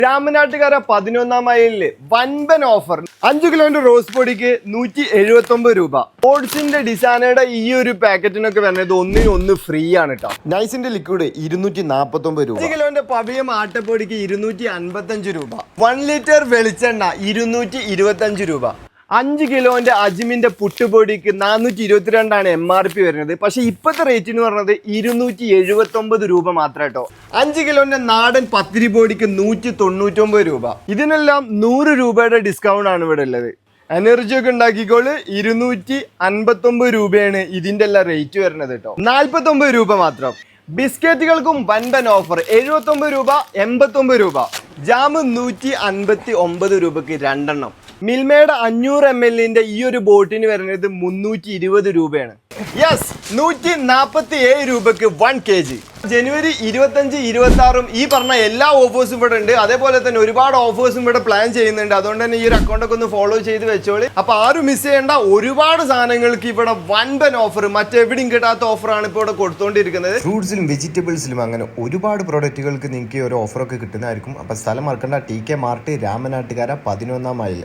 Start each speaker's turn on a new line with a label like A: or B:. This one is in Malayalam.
A: രാമനാട്ടുകാര 11-ാം മൈലില് വൻപൻ ഓഫർ 5 കിലോന്റെ റോസ് പൊടിക്ക് 179 രൂപ. ഓട്സിന്റെ ഡിസാനയുടെ ഈ ഒരു പാക്കറ്റിനൊക്കെ വരുന്നത് ഒന്നിനൊന്ന് ഫ്രീ ആണ് കേട്ടോ. നൈസിന്റെ ലിക്വിഡ് 249 രൂപ. 5 കിലോന്റെ പവിയം ആട്ടപ്പൊടിക്ക് 255 രൂപ. 1 ലിറ്റർ വെളിച്ചെണ്ണ 225 രൂപ. 5 കിലോന്റെ അജ്മിന്റെ പുട്ടുപൊടിക്ക് 422 MRP വരുന്നത്. പക്ഷെ ഇപ്പോഴത്തെ റേറ്റ് എന്ന് പറഞ്ഞത് 279 രൂപ മാത്രം കേട്ടോ. 5 കിലോന്റെ നാടൻ പത്തിരി പൊടിക്ക് 199 രൂപ. ഇതിനെല്ലാം 100 രൂപയുടെ ഡിസ്കൗണ്ട് ആണ് ഇവിടെ ഉള്ളത്. എനർജി ഒക്കെ ഉണ്ടാക്കിക്കോള് 259 രൂപയാണ് ഇതിന്റെ എല്ലാം റേറ്റ് വരുന്നത് കേട്ടോ. 49 രൂപ മാത്രം. ബിസ്ക്കറ്റുകൾക്കും വൻപൻ ഓഫർ 79 രൂപ, 89 രൂപ. ജാം 159 രൂപക്ക് 2 എണ്ണം. മിൽമയുടെ 500 ml ഈ ഒരു ബോട്ടിന് വരുന്നത് 320 രൂപയാണ്. യെസ്, 147 രൂപക്ക് 1 kg. ജനുവരി 25, 26 ഈ പറഞ്ഞ എല്ലാ ഓഫേഴ്സും ഇവിടെ ഉണ്ട്. അതേപോലെ തന്നെ ഒരുപാട് ഓഫേഴ്സും ഇവിടെ പ്ലാൻ ചെയ്യുന്നുണ്ട്. അതുകൊണ്ട് തന്നെ ഈ ഒരു അക്കൗണ്ടൊക്കെ ഒന്ന് ഫോളോ ചെയ്ത് വെച്ചോളി. അപ്പൊ ആരും മിസ് ചെയ്യേണ്ട. ഒരുപാട് സാധനങ്ങൾക്ക് ഇവിടെ വൻപൻ ഓഫർ, മറ്റെവിടെയും കിട്ടാത്ത ഓഫറാണ് ഇപ്പോൾ ഇവിടെ കൊടുത്തോണ്ടിരിക്കുന്നത്.
B: ഫ്രൂട്ട്സിലും വെജിറ്റബിൾസിലും അങ്ങനെ ഒരുപാട് പ്രോഡക്റ്റുകൾക്ക് നിങ്ങൾക്ക് ഈ ഒരു ഓഫറൊക്കെ കിട്ടുന്നതായിരിക്കും. അപ്പൊ സ്ഥലം മറക്കണ്ട, TK മാർട്ട്, രാമനാട്ടുകാര, 11-ാം മൈൽ.